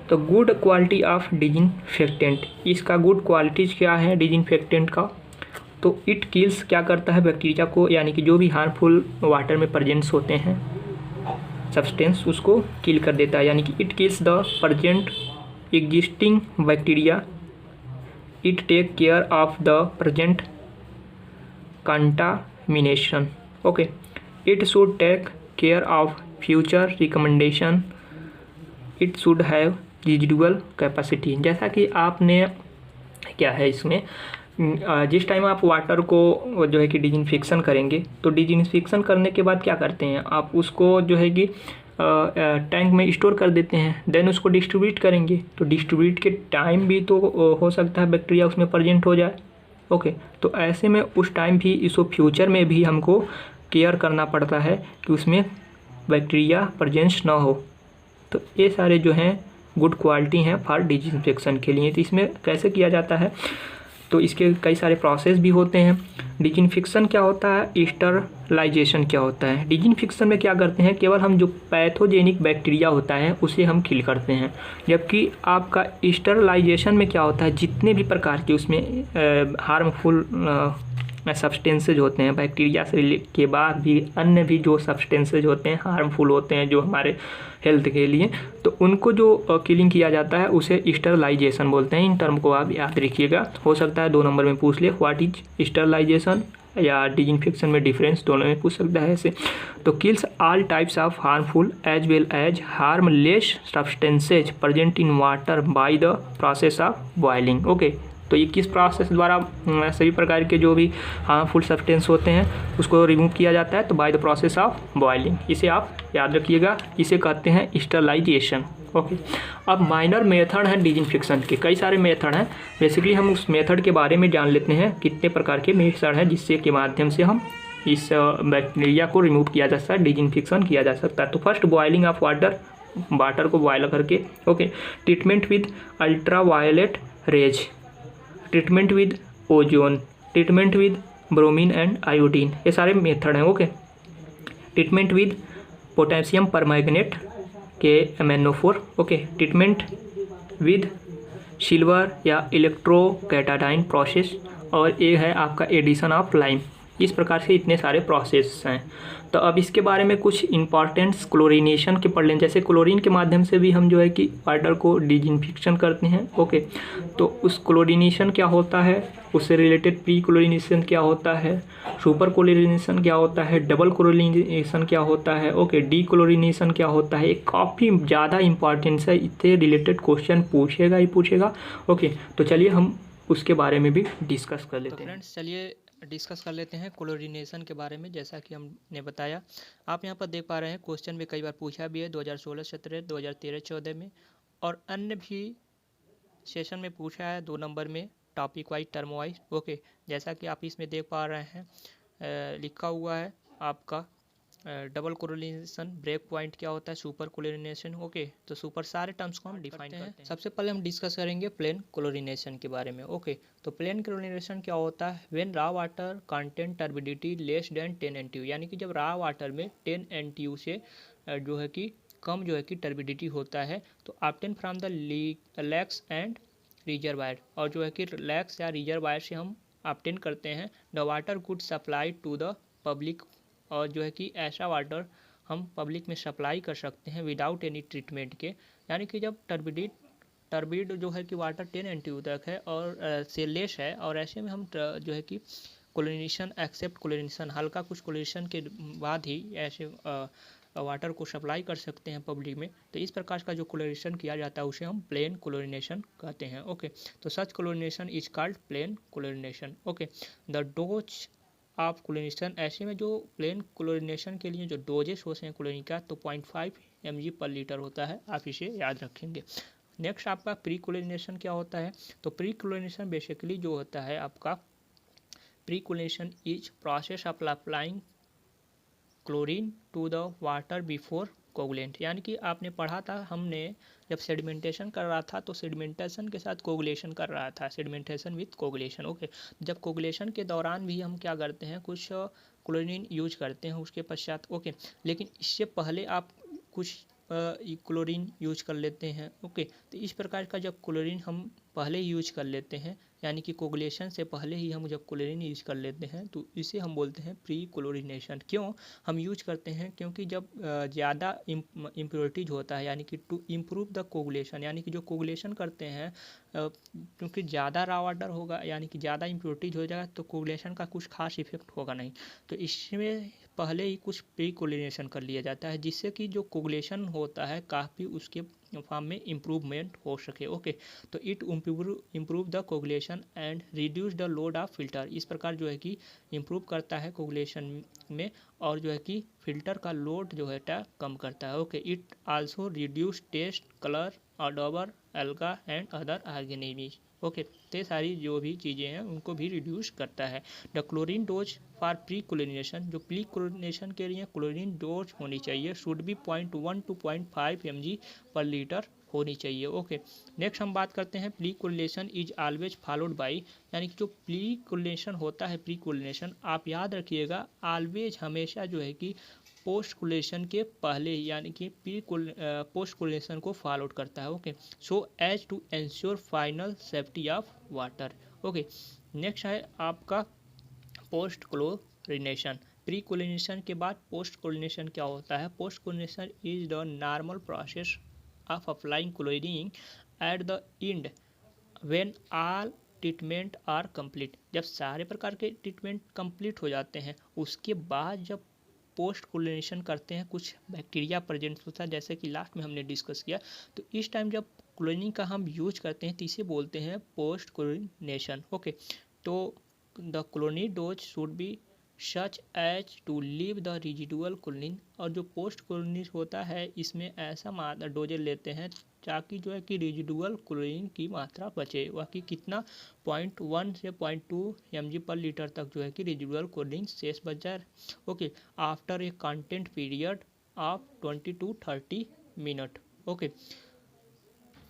तो गुड क्वालिटी ऑफ डिजिनफेक्टेंट, इसका गुड क्वालिटीज क्या है डिजिनफेक्टेंट का, तो इट किल्स, क्या करता है बैक्टीरिया को, यानी कि जो भी हार्मफुल वाटर में प्रेजेंट्स होते हैं सब्सटेंस, उसको किल कर देता है, यानी कि it kills the present existing bacteria, it take care of the present contamination. Okay, it should take care of future recommendation, it should have residual capacity. जैसा कि आपने क्या है इसमें, जिस टाइम आप वाटर को जो है कि डिजिनफेक्शन करेंगे, तो डिजिनफेक्शन करने के बाद क्या करते हैं आप, उसको जो है कि टैंक में स्टोर कर देते हैं, देन उसको डिस्ट्रीब्यूट करेंगे। तो डिस्ट्रीब्यूट के टाइम भी तो हो सकता है बैक्टीरिया उसमें प्रेजेंट हो जाए। ओके, तो ऐसे में उस टाइम भी इसको फ्यूचर में भी हमको केयर करना पड़ता है कि उसमें बैक्टीरिया प्रेजेंस ना हो। तो ये सारे जो हैं गुड क्वालिटी हैं फॉर डिजिनफेक्शन के लिए। तो इसमें कैसे किया जाता है, तो इसके कई सारे प्रोसेस भी होते हैं। डिजिनफेक्शन क्या होता है, स्टरलाइजेशन क्या होता है। डिजिनफेक्शन में क्या करते हैं, केवल हम जो पैथोजेनिक बैक्टीरिया होता है उसे हम किल करते हैं, जबकि आपका स्टरलाइजेशन में क्या होता है, जितने भी प्रकार के उसमें हार्मफुल सब्सटेंसेज होते हैं बैक्टीरिया से के बाद भी अन्य भी जो सब्सटेंसेज होते हैं हार्मफुल होते हैं जो हमारे हेल्थ के लिए, तो उनको जो किलिंग किया जाता है उसे स्टरलाइजेशन बोलते हैं। इन टर्म को आप याद रखिएगा, हो सकता है 2 नंबर में पूछ ले, व्हाट इज स्टरलाइजेशन या डिजिनफेक्शन में डिफरेंस, दोनों में पूछ सकता है ऐसे। तो kills all types of harmful as well as harmless substances present in water by the process of boiling. Okay, तो ये किस प्रोसेस द्वारा सभी प्रकार के जो भी हार्मफुल सब्सटेंस होते हैं उसको रिमूव किया जाता है, तो bye the process of boiling. इसे आप याद रखिएगा, इसे कहते हैं स्टरलाइजेशन। ओके, अब माइनर मेथड हैं डिजिनफेक्शन के, कई सारे मेथड हैं। बेसिकली हम उस मेथड के बारे में जान लेते हैं, कितने प्रकार के मेथड हैं जिससे के माध्यम से हम इस बैक्टीरिया को रिमूव किया जा सकता है, डिजिनफेक्शन किया जा सकता है। तो फर्स्ट बॉइलिंग ऑफ वाटर को बॉयल करके। Okay, treatment with ultra violet rays, treatment with ozone, treatment with bromine and iodine, ये सारे मेथड हैं। Okay, treatment with potassium permanganate के MnO4। Okay, treatment with silver या इलेक्ट्रोकैटाडाइन प्रोसेस, और ये है आपका एडिशन ऑफ लाइम। इस प्रकार से इतने सारे प्रोसेस हैं। तो अब इसके बारे में कुछ इंपॉर्टेंट्स क्लोरीनेशन के पढ़ लें। जैसे क्लोरीन के माध्यम से भी हम जो है कि वाटर को डिजिनफेक्शन करते हैं। ओके, तो उस क्लोरीनेशन क्या होता है, उससे रिलेटेड प्री क्लोरीनेशन क्या होता है, सुपर क्लोरीनेशन क्या होता है, डबल क्लोरीनेशन क्या होता है, ओके, डी क्लोरीनेशन क्या होता है, ये काफ़ी ज़्यादा इंपॉर्टेंस है, इससे रिलेटेड क्वेश्चन पूछेगा ही पूछेगा। ओके, तो चलिए हम उसके बारे में भी डिस्कस कर लेते हैं। फ्रेंड्स, चलिए डिस्कस कर लेते हैं क्लोरीनेशन के बारे में। जैसा कि हमने बताया, आप यहाँ पर देख पा रहे हैं क्वेश्चन में कई बार पूछा भी है 2016-17, 2013-14 में, और अन्य भी सेशन में पूछा है 2 नंबर में, topic wise, term wise. Okay, जैसा कि आप इसमें देख पा रहे हैं, लिखा हुआ है आपका डबल क्लोरीनेशन, ब्रेक पॉइंट क्या होता है, सुपर क्लोरीनेशन। ओके, तो सुपर सारे टर्म्स को हम डिफाइन करते हैं। सबसे पहले हम डिस्कस करेंगे प्लेन क्लोरीनेशन के बारे में। ओके, तो प्लेन क्लोरीनेशन क्या होता है, when raw water content turbidity less than 10 NTU, यानी कि जब रॉ वाटर में 10 NTU से जो है कि कम जो है कि टर्बिडिटी होता है, तो obtain from the lakhs and reservoir, और जो है कि लैक्स या रिजर्वायर से हम ऑब्टेन करते हैं। The water good supply to the public, और जो है कि ऐसा वाटर हम पब्लिक में सप्लाई कर सकते हैं विदाउट एनी ट्रीटमेंट के। यानी कि जब टर्बिड जो है कि वाटर 10 NTU तक है और से लेस है, और ऐसे में हम जो है कि क्लोरीनेशन एक्सेप्ट क्लोरीनेशन, हल्का कुछ क्लोरीनेशन के बाद ही ऐसे वाटर को सप्लाई कर सकते हैं पब्लिक में। तो इस प्रकार का जो क्लोरीनेशन किया जाता है उसे हम प्लेन क्लोरीनेशन कहते हैं। ओके, तो such chlorination is called plain chlorination. Okay, the dose of chlorination, ऐसे में जो प्लेन क्लोरीनेशन के लिए जो डोजेस होते हैं क्लोरीन का, तो 0.5 mg पर लीटर होता है, आप इसे याद रखेंगे। नेक्स्ट आपका प्री क्लोरीनेशन क्या होता है? तो प्री क्लोरीनेशन बेसिकली जो होता है आपका, pre chlorination is process of applying chlorine to the water before coagulant. यानी कि आपने पढ़ा था, हमने जब सेडिमेंटेशन कर रहा था तो सेडिमेंटेशन के साथ कोगुलेशन कर रहा था, सेडिमेंटेशन विथ कोगुलेशन। ओके, जब कोगुलेशन के दौरान भी हम क्या करते हैं, कुछ क्लोरीन यूज करते हैं उसके पश्चात। ओके, लेकिन इससे पहले आप कुछ क्लोरीन यूज कर लेते हैं। ओके, तो इस प्रकार का जब क्लोरीन हम पहले यूज कर लेते हैं, यानी कि कोगुलेशन से पहले ही हम जब क्लोरीन यूज कर लेते हैं, तो इसे हम बोलते हैं प्री क्लोरीनेशन। क्यों हम यूज करते हैं? क्योंकि जब ज़्यादा इम्प्योरिटीज होता है, यानी कि टू इम्प्रूव द कोगुलेशन, यानी कि जो कोगुलेशन करते हैं, क्योंकि ज़्यादा रॉ वाटर होगा, यानी कि ज़्यादा इम्प्योरिटीज हो जाएगा, तो कोगुलेशन का कुछ खास इफेक्ट होगा नहीं। तो इसमें पहले ही कुछ प्री कोगुलेशन कर लिया जाता है, जिससे कि जो कोगुलेशन होता है काफ़ी उसके फॉर्म में इम्प्रूवमेंट हो सके। ओके, तो it improve the coagulation and reduce the load of filter. इस प्रकार जो है कि इम्प्रूव करता है कोगुलेशन में, और जो है कि फिल्टर का लोड जो है कम करता है। Okay, it also reduce taste, colour, odour, algae and other organism. Okay, तो सारी जो भी चीज़ें हैं उनको भी रिड्यूस करता है। The chlorine dose for pre chlorination, जो प्री क्लोरीनेशन के लिए क्लोरीन डोज होनी चाहिए, शुड बी 0.1 to 0.5 mg पर लीटर होनी चाहिए। ओके, नेक्स्ट हम बात करते हैं pre correlation is always followed by, यानी कि जो प्री कोरिलेशन होता है, प्री कोरिलेशन आप याद रखिएगा, ऑलवेज हमेशा जो है कि पोस्ट कोरिलेशन के पहले, यानी कि पोस्ट कोरिलेशन को फॉलो करता है। Okay, so as to ensure final safety of water. Okay, next है आपका पोस्ट क्लोरीनेशन। प्री क्लोरीनेशन के बाद पोस्ट क्लोरीनेशन क्या होता है? Post chlorination is the normal process of applying chlorine at the end when all treatment are complete. जब सारे प्रकार के ट्रीटमेंट कंप्लीट हो जाते हैं, उसके बाद जब पोस्ट क्लोरीनेशन करते हैं, कुछ बैक्टीरिया प्रेजेंट होता है, जैसे कि लास्ट में हमने डिस्कस किया, तो इस टाइम जब क्लोरीन का हम यूज करते हैं तो इसे बोलते हैं पोस्ट क्लोरीनेशन। ओके, तो the chlorine dose should be such as to leave the residual chlorine. और जो पोस्ट क्लोरीन होता है, इसमें ऐसा डोजेज लेते हैं ताकि जो है कि रेजिडुअल क्लोरीन की मात्रा बचे, वह कि कितना 0.1 से 0.2 mg पर लीटर तक जो है कि रेजिडुअल क्लोरीन शेष बच जाए। Okay, after a content period of 20 to 30 minute. Okay,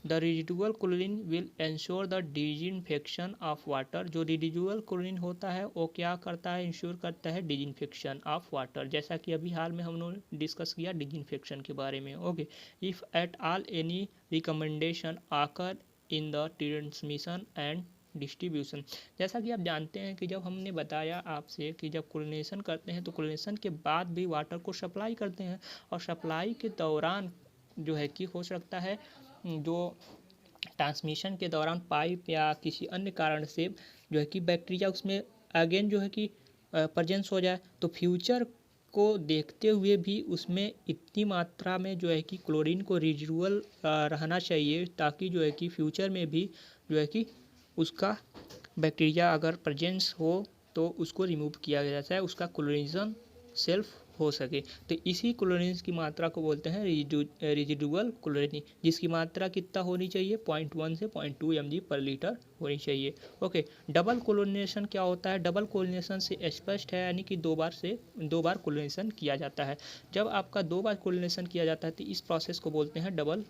the residual chlorine will ensure the disinfection of water. जो रेजिडुअल क्लोरीन होता है वो क्या करता है? इंश्योर करता है डिसइंफेक्शन ऑफ वाटर, जैसा कि अभी हाल में हमने डिस्कस किया डिसइंफेक्शन के बारे में। Okay, if at all any recommendation occur in the transmission and distribution. जैसा कि आप जानते हैं कि जब हमने बताया आपसे कि जब क्लोरीनेशन करते हैं तो क्लोरीनेशन के बाद भी वाटर को सप्लाई करते हैं, और सप्लाई के दौरान जो है कि हो सकता है जो ट्रांसमिशन के दौरान पाइप या किसी अन्य कारण से जो है कि बैक्टीरिया उसमें अगेन जो है कि प्रेजेंस हो जाए, तो फ्यूचर को देखते हुए भी उसमें इतनी मात्रा में जो है कि क्लोरीन को रेजिडुअल रहना चाहिए, ताकि जो है कि फ्यूचर में भी जो है कि उसका बैक्टीरिया अगर प्रेजेंस हो तो उसको रिमूव किया जाता है, उसका क्लोरीनेशन सेल्फ हो सके। तो इसी क्लोरीन की मात्रा को बोलते हैं रेजिडुअल क्लोरीन, जिसकी मात्रा कितना होनी चाहिए? 0.1 से 0.2 mg पर लीटर होनी चाहिए। ओके, डबल क्लोरीनेशन क्या होता है? डबल क्लोरीनेशन से स्पष्ट है, यानी कि दो बार क्लोरीनेशन किया जाता है। जब आपका 2 बार क्लोरीनेशन किया जाता है तो इस प्रोसेस को बोलते हैं double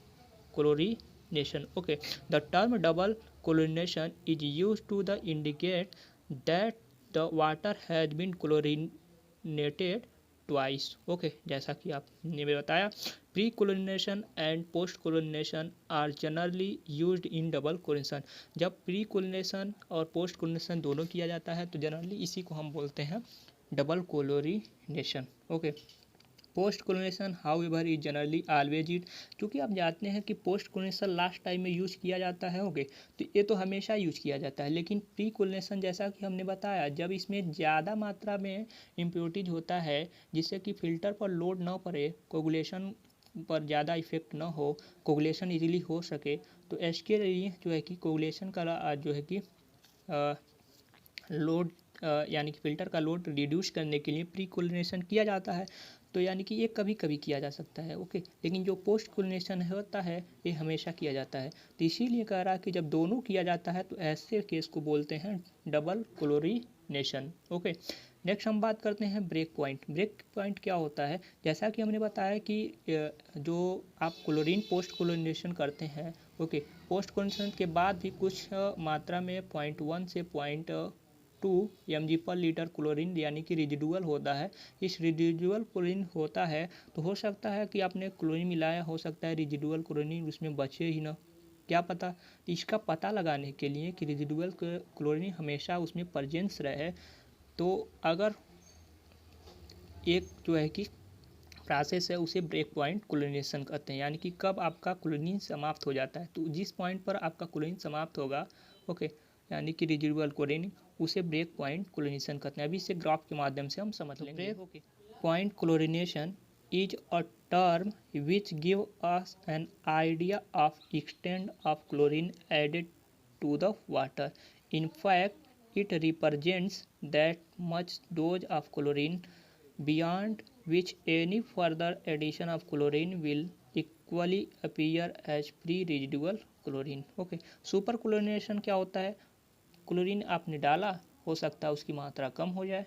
chlorination. Okay, the term double chlorination is used to the indicate that the water has been chlorinated twice. Okay, जैसा कि आपने बताया, pre chlorination and post chlorination are generally used in double chlorination. जब pre chlorination और post chlorination दोनों किया जाता है तो जनरली इसी को हम बोलते हैं double chlorination. Okay, post chlorination how ever is generally always it, क्योंकि आप जानते हैं कि पोस्ट क्लोरीनेशन लास्ट टाइम में यूज किया जाता है। ओके, तो ये तो हमेशा यूज किया जाता है। लेकिन प्री क्लोरीनेशन जैसा कि हमने बताया, जब इसमें ज़्यादा मात्रा में इम्प्योरिटीज होता है जिससे कि फिल्टर पर लोड ना पड़े, कोगुलेशन पर ज़्यादा इफेक्ट ना हो, कोगुलेशन इजीली हो सके, तो इसके लिए जो है कि कोगुलेशन का जो है कि लोड यानी कि फ़िल्टर का लोड रिड्यूस करने के लिए प्री क्लोरीनेशन किया जाता है। तो यानी कि ये कभी कभी किया जा सकता है। ओके, लेकिन जो पोस्ट क्लोरीनेशन होता है ये हमेशा किया जाता है। तो इसीलिए कह रहा है कि जब दोनों किया जाता है तो ऐसे केस को बोलते हैं डबल क्लोरीनेशन। ओके, नेक्स्ट हम बात करते हैं ब्रेक पॉइंट। ब्रेक पॉइंट क्या होता है? जैसा कि हमने बताया कि जो आप क्लोरीन पोस्ट क्लोरीनेशन करते हैं, ओके, पोस्ट क्लोरीनेशन के बाद भी कुछ मात्रा में 0.1 से 0.2 mg पर लीटर क्लोरीन यानी कि रिजिडुअल होता है। इस रिजिडुअल क्लोरीन होता है तो हो सकता है कि आपने क्लोरीन मिलाया, हो सकता है रिजिडुअल क्लोरीन उसमें बचे ही ना, क्या पता। तो इसका पता लगाने के लिए कि रिजिडुअल क्लोरीन हमेशा उसमें प्रेजेंस रहे, तो अगर एक जो है कि प्रोसेस है उसे ब्रेक पॉइंट क्लोरीनेशन कहते हैं। यानी कि कब आपका क्लोरीन समाप्त हो जाता है, तो जिस पॉइंट पर आपका क्लोरीन समाप्त होगा, ओके, यानी कि रिजिडुअल क्लोरीन, उसे ब्रेक पॉइंट क्लोरीनेशन कहते हैं। अभी इसे ग्राफ के माध्यम से हम समझ लेंगे। Break point chlorination is a term which give us an idea of extent of chlorine added to the water. In fact it represents that much dose of chlorine beyond which any further addition of chlorine will equally appear as free residual chlorine। Okay, super chlorination क्या होता है? Chlorine आपने डाला, हो सकता है उसकी मात्रा कम हो जाए।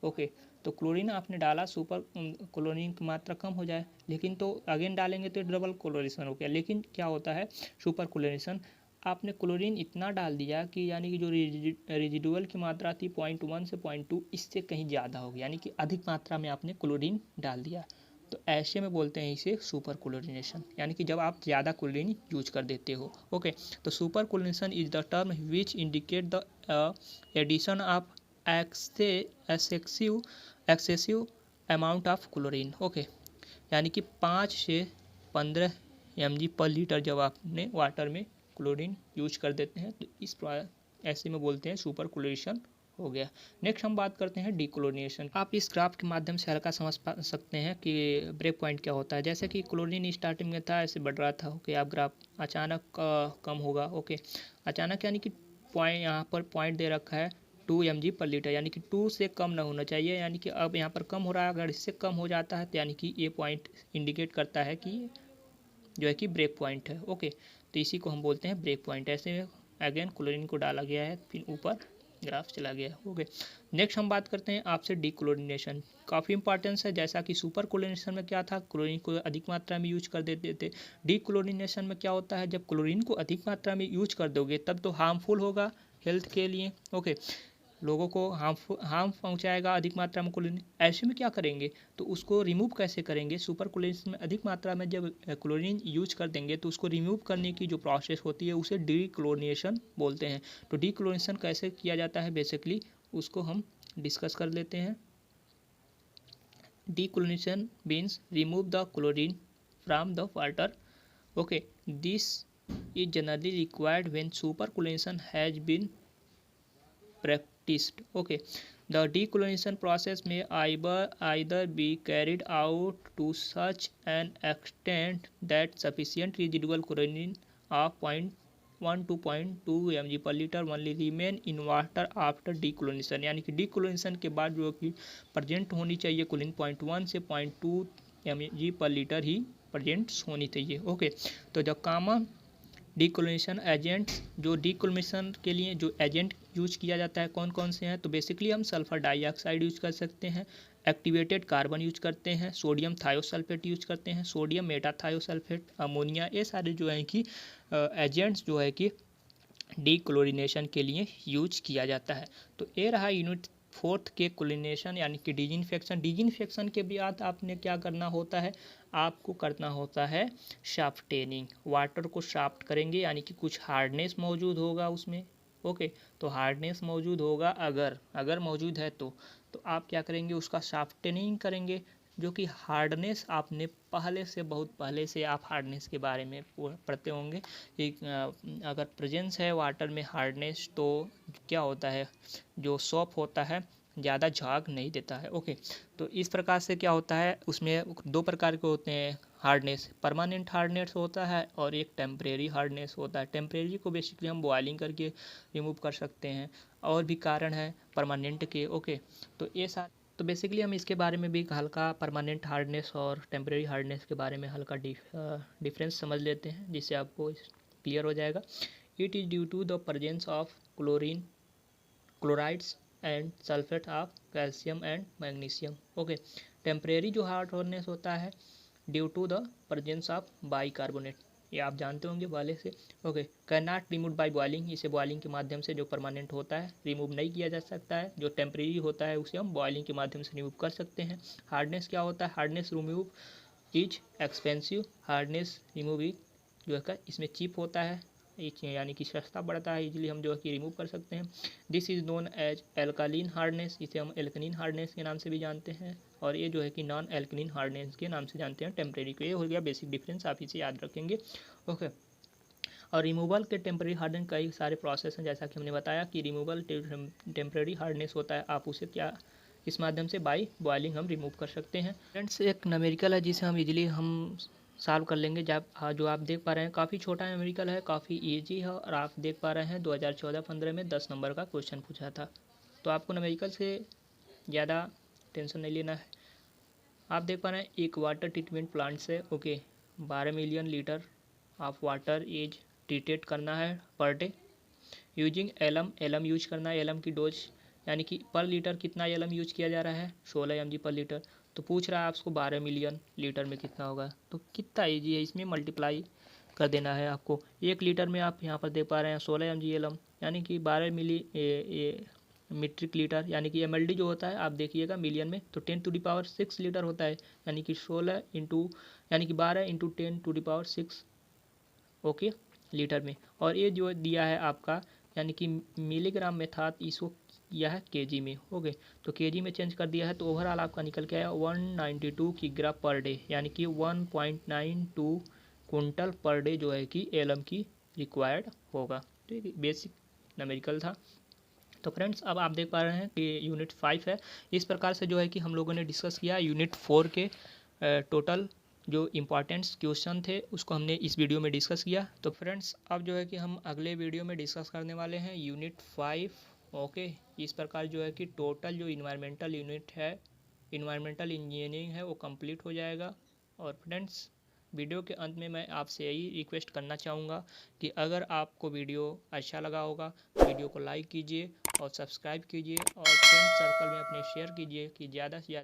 ओके, तो क्लोरीन आपने डाला, सुपर क्लोरीन की मात्रा कम हो जाए, लेकिन तो अगेन डालेंगे तो डबल क्लोरीनेशन हो गया। लेकिन क्या होता है सुपर क्लोरीनेशन? आपने क्लोरीन इतना डाल दिया कि यानी कि जो रेजिडुअल की मात्रा थी 0.1 से 0.2, इससे कहीं ज़्यादा हो गया, यानी कि अधिक मात्रा में आपने क्लोरीन डाल दिया। तो ऐसे में बोलते हैं इसे सुपर क्लोरीनेशन, यानी कि जब आप ज़्यादा क्लोरीन यूज कर देते हो। ओके, तो super chlorination is the term which indicate the addition of excessive amount of chlorine. Okay, यानी कि 5 से 15 mg पर लीटर जब आपने वाटर में क्लोरीन यूज कर देते हैं तो इस ऐसे में बोलते हैं सुपर क्लोरीनेशन हो गया। नेक्स्ट हम बात करते हैं डीक्लोरीनेशन। आप इस ग्राफ के माध्यम से हल्का समझ सकते हैं कि ब्रेक पॉइंट क्या होता है। जैसे कि क्लोरीन स्टार्टिंग में था, ऐसे बढ़ रहा था। ओके, आप ग्राफ अचानक कम होगा। ओके, अचानक यानी कि पॉइंट, यहाँ पर पॉइंट दे रखा है 2 mg पर लीटर, यानी कि 2 से कम ना होना चाहिए, यानी कि अब यहाँ पर कम हो रहा है। अगर इससे कम हो जाता है तो यानी कि ये पॉइंट इंडिकेट करता है कि जो है कि ब्रेक पॉइंट है। ओके, तो इसी को हम बोलते हैं ब्रेक पॉइंट। ऐसे में अगेन क्लोरीन को डाला गया है, फिर ऊपर ग्राफ चला गया। ओके, नेक्स्ट हम बात करते हैं आपसे डीक्लोरीनेशन। काफ़ी इंपॉर्टेंस है। जैसा कि सुपर क्लोरीनेशन में क्या था, क्लोरीन को अधिक मात्रा में यूज कर देते थे। डीक्लोरीनेशन में क्या होता है, जब क्लोरीन को अधिक मात्रा में यूज कर दोगे तब तो हार्मफुल होगा हेल्थ के लिए। ओके, लोगों को हार्म पहुंचाएगा अधिक मात्रा में क्लोरीन। ऐसे में क्या करेंगे, तो उसको रिमूव कैसे करेंगे? सुपर क्लोरीनेशन में अधिक मात्रा में जब क्लोरीन यूज कर देंगे तो उसको रिमूव करने की जो प्रोसेस होती है उसे डीक्लोरीनेशन बोलते हैं। तो डीक्लोरीनेशन कैसे किया जाता है, बेसिकली उसको हम डिस्कस कर लेते हैं। Dechlorination means remove the chlorine from the water. Okay, this is generally required when super chlorination has been practiced। Okay, the decolonisation process may either be carried out to such an extent that sufficient residual chlorine of 0.1 to 0.2 mg per liter only remain in water after decolonisation। यानी कि decolonisation के बाद जो कि present होनी चाहिए chlorine 0.1 से 0.2 mg पर लीटर ही प्रेजेंट होनी चाहिए। ओके, तो जो कॉमन डीक्लोरीनेशन एजेंट्स, जो डीक्लोरीनेशन के लिए जो एजेंट यूज किया जाता है कौन कौन से हैं, तो बेसिकली हम सल्फर डाइऑक्साइड यूज कर सकते हैं, एक्टिवेटेड कार्बन यूज करते हैं, सोडियम थायोसल्फेट यूज करते हैं, सोडियम मेटाथायोसल्फेट, अमोनिया, ये सारे जो हैं कि एजेंट्स जो है कि डीक्लोरीनेशन के लिए यूज किया जाता है। तो ये रहा यूनिट 4 के क्लोरीनेशन यानी कि डिजिनफेक्शन। डिजिनफेक्शन के बाद आपने क्या करना होता है, आपको करना होता है शाफ्टेनिंग। वाटर को शाफ्ट करेंगे, यानी कि कुछ हार्डनेस मौजूद होगा उसमें। ओके, तो हार्डनेस मौजूद होगा, अगर मौजूद है तो आप क्या करेंगे, उसका शाफ्टेनिंग करेंगे। जो कि हार्डनेस आपने पहले से, बहुत पहले से आप हार्डनेस के बारे में पढ़ते होंगे कि अगर प्रेजेंस है वाटर में हार्डनेस तो क्या होता है, जो सोप होता है ज़्यादा झाग नहीं देता है। ओके, तो इस प्रकार से क्या होता है, उसमें दो प्रकार के होते हैं हार्डनेस, परमानेंट हार्डनेस होता है और एक टेम्परेरी हार्डनेस होता है। टेम्परेरी को बेसिकली हम बॉइलिंग करके रिमूव कर सकते हैं, और भी कारण है परमानेंट के। ओके, तो बेसिकली हम इसके बारे में भी हल्का परमानेंट हार्डनेस और टेम्परेरी हार्डनेस के बारे में हल्का डिफरेंस समझ लेते हैं, जिससे आपको क्लियर हो जाएगा। It is due to the presence of chlorides and sulphate of calcium and magnesium. Okay, temporary जो हार्डनेस होता है due to the presence of bicarbonate, ये आप जानते होंगे पहले से। Okay, can not remove by boiling, इसे बॉइलिंग के माध्यम से जो परमानेंट होता है रिमूव नहीं किया जा सकता है। जो टेम्परेरी होता है उसे हम बॉइलिंग के माध्यम से रिमूव कर सकते हैं। हार्डनेस क्या होता है, hardness remove is expensive, hardness remove is जो है इसमें चीप होता है, यानी कि सस्ता पड़ता है, इजीली हम जो है कि रिमूव कर सकते हैं। This is known as alkaline hardness, इसे हम एल्कलीन हार्डनेस के नाम से भी जानते हैं, और ये जो है कि नॉन एल्कलीन हार्डनेस के नाम से जानते हैं टेम्परेरी को। ये हो गया बेसिक डिफरेंस, आप इसे याद रखेंगे। ओके, और रिमूवल के टेम्परेरी हार्डनेस कई सारे प्रोसेस हैं, जैसा कि हमने बताया कि रिमूवल टेम्परेरी हार्डनेस होता है, आप उसे क्या इस माध्यम से बाई बॉइलिंग हम रिमूव कर सकते हैं। फ्रेंड्स, एक न्यूमेरिकल है जिसे हम इजीली हम सॉल्व कर लेंगे। जब जो आप देख पा रहे हैं काफ़ी छोटा न्यूमेरिकल है, काफ़ी इजी है, और आप देख पा रहे हैं 2014-15 में 10 नंबर का क्वेश्चन पूछा था। तो आपको न्यूमेरिकल से ज़्यादा टेंशन नहीं लेना है। आप देख पा रहे हैं एक वाटर ट्रीटमेंट प्लांट से 12 million litre of water is treated करना है per day using alum use करना है। एलम की डोज यानी कि पर लीटर कितना एलम यूज किया जा रहा है, 16 mg पर लीटर। तो पूछ रहा है आपको 12 मिलियन लीटर में कितना होगा, तो कितना ईजी है, इसमें मल्टीप्लाई कर देना है आपको। 1 लीटर में आप यहाँ पर देख पा रहे हैं 16 mg एलम, यानी कि 12 मीट्रिक लीटर, यानी कि MLD जो होता है आप देखिएगा मिलियन में, तो 10⁶ लीटर होता है, यानी कि 16 इंटू यानी कि 12 इंटू 10⁶ ओके लीटर में। और ये जो दिया है आपका यानी कि मिलीग्राम में था, इसको यह है केजी में। ओके, तो केजी में चेंज कर दिया है, तो ओवरऑल आपका निकल के आया 192 किग्रा पर डे, यानी कि 1.92 क्विंटल पर डे जो है कि एलम की रिक्वायर्ड होगा। तो ये बेसिक न्यूमेरिकल था। तो फ्रेंड्स, अब आप देख पा रहे हैं कि यूनिट 5 है। इस प्रकार से जो है कि हम लोगों ने डिस्कस किया यूनिट 4 के टोटल जो इम्पॉर्टेंट्स क्वेश्चन थे उसको हमने इस वीडियो में डिस्कस किया। तो फ्रेंड्स, अब जो है कि हम अगले वीडियो में डिस्कस करने वाले हैं यूनिट 5। ओके, इस प्रकार जो है कि टोटल जो इन्वायरमेंटल यूनिट है, इन्वायरमेंटल इंजीनियरिंग है, वो कंप्लीट हो जाएगा। और फ्रेंड्स, वीडियो के अंत में मैं आपसे यही रिक्वेस्ट करना चाहूँगा कि अगर आपको वीडियो अच्छा लगा होगा, वीडियो को लाइक कीजिए और सब्सक्राइब कीजिए, और फ्रेंड सर्कल में अपने शेयर कीजिए कि ज़्यादा से ज़्यादा